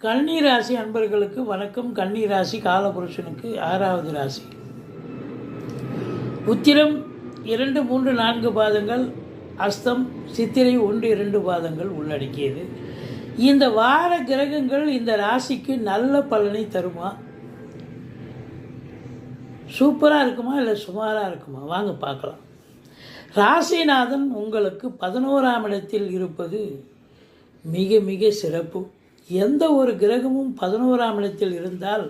கன்னி ராசி அன்பர்களுக்கு வணக்கம். கன்னி ராசி காலபுருஷனுக்கு 6வது ராசி. உத்திரம் 2, 3, 4 பாதங்கள், அஸ்தம், சித்திரை 1, 2 பாதங்கள் உள்ளடக்கியது. இந்த வார கிரகங்கள் இந்த ராசிக்கு நல்ல பலனை தருமா? சூப்பராக இருக்குமா இல்லை சுமாராக இருக்குமா? வாங்க பார்க்கலாம். ராசிநாதன் உங்களுக்கு 11ஆம் இடத்தில் இருப்பது மிக மிக சிறப்பு. எந்த ஒரு கிரகமும் 11ஆம் இடத்தில் இருந்தால்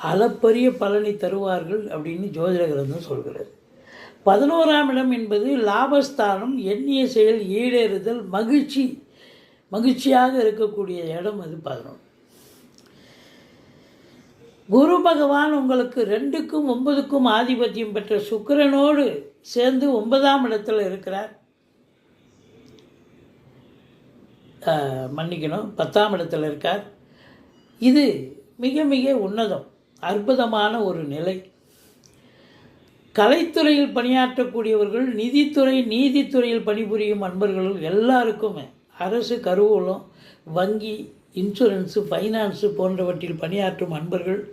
அளப்பரிய பலனை தருவார்கள் அப்படின்னு ஜோதிட கிரந்தம் சொல்கிறது. 11ஆம் இடம் என்பது லாபஸ்தானம், எண்ணிய செயல் ஈடேறுதல், மகிழ்ச்சியாக இருக்கக்கூடிய இடம். அது 11. குரு பகவான் உங்களுக்கு 2க்கும் 9க்கும் ஆதிபத்தியம் பெற்ற சுக்கிரனோடு சேர்ந்து 9ஆம் இடத்துல இருக்கிறார். 10ஆம் இடத்துல இருக்கார். இது மிக மிக உன்னதம், அற்புதமான ஒரு நிலை. கலைத்துறையில் பணியாற்றக்கூடியவர்கள், நிதித்துறை, நீதித்துறையில் பணிபுரியும் அன்பர்கள் எல்லாருக்குமே, அரசு கருவூலம், வங்கி, இன்சூரன்ஸு, ஃபைனான்ஸு போன்றவற்றில் பணியாற்றும் அன்பர்கள்,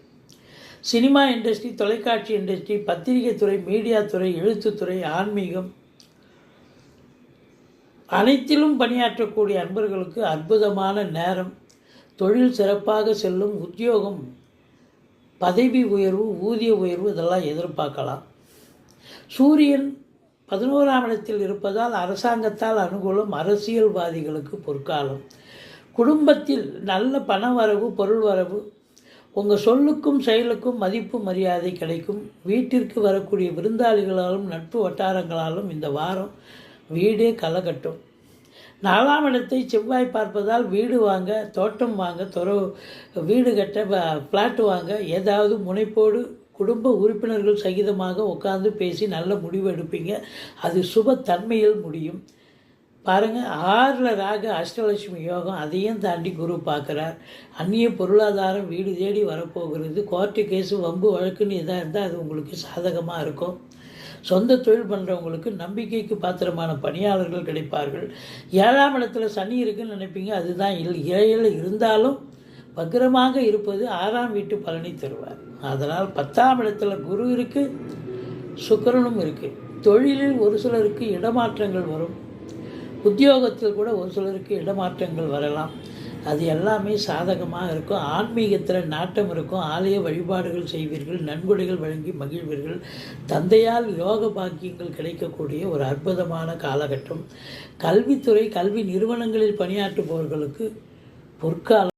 சினிமா இண்டஸ்ட்ரி, தொலைக்காட்சி இண்டஸ்ட்ரி, பத்திரிகை துறை, மீடியா துறை, எழுத்துத்துறை, ஆன்மீகம் அனைத்திலும் பணியாற்றக்கூடிய அன்பர்களுக்கு அற்புதமான நேரம். தொழில் சிறப்பாக செல்லும். உத்தியோகம், பதவி உயர்வு, ஊதிய உயர்வு இதெல்லாம் எதிர்பார்க்கலாம். சூரியன் 11ஆம் இடத்தில் இருப்பதால் அரசாங்கத்தால் அனுகூலம், அரசியல்வாதிகளுக்கு பொற்காலம். குடும்பத்தில் நல்ல பண வரவு, பொருள் வரவு, உங்கள் சொல்லுக்கும் செயலுக்கும் மதிப்பு மரியாதை கிடைக்கும். வீட்டிற்கு வரக்கூடிய விருந்தாளிகளாலும் நட்பு வட்டாரங்களாலும் இந்த வாரம் வீடே கலகட்டும். 4ஆம் இடத்தை செவ்வாய் பார்ப்பதால் வீடு வாங்க, தோட்டம் வாங்க, வீடு கட்ட, ஃப்ளாட் வாங்க ஏதாவது முனைப்போடு குடும்ப உறுப்பினர்கள் சகிதமாக உட்கார்ந்து பேசி நல்ல முடிவு எடுப்பீங்க. அது சுப தன்மையில் முடியும். பாருங்கள், 6ல் ராக அஷ்டலட்சுமி யோகம், அதையும் தாண்டி குரு பார்க்குறார். அந்நிய பொருளாதாரம் வீடு தேடி வரப்போகிறது. கோர்ட்டு கேஸு, வம்பு வழக்குன்னு எதாக இருந்தால் அது உங்களுக்கு சாதகமாக இருக்கும். சொந்த தொழில் பண்ணுறவங்களுக்கு நம்பிக்கைக்கு பாத்திரமான பணியாளர்கள் கிடைப்பார்கள். 7ஆம் இடத்துல சனி இருக்குன்னு நினைப்பீங்க, அதுதான் ஏழில் இருந்தாலும் வக்ரமாக இருப்பது 6ஆம் வீட்டு பலனை தருவார். அதனால் 10ஆம் இடத்துல குரு இருக்குது, சுக்கிரனும் இருக்குது. தொழிலில் ஒரு சிலருக்கு இடமாற்றங்கள் வரும். உத்தியோகத்தில் கூட ஒரு சிலருக்கு இடமாற்றங்கள் வரலாம். அது எல்லாமே சாதகமாக இருக்கும். ஆன்மீகத்தில் நாட்டம் இருக்கும். ஆலய வழிபாடுகள் செய்வீர்கள். நன்கொடைகள் வழங்கி மகிழ்வீர்கள். தந்தையால் யோக பாக்கியங்கள் கிடைக்கக்கூடிய ஒரு அற்புதமான காலகட்டம். கல்வித்துறை, கல்வி நிறுவனங்களில் பணியாற்றுபவர்களுக்கு பொற்காலம்.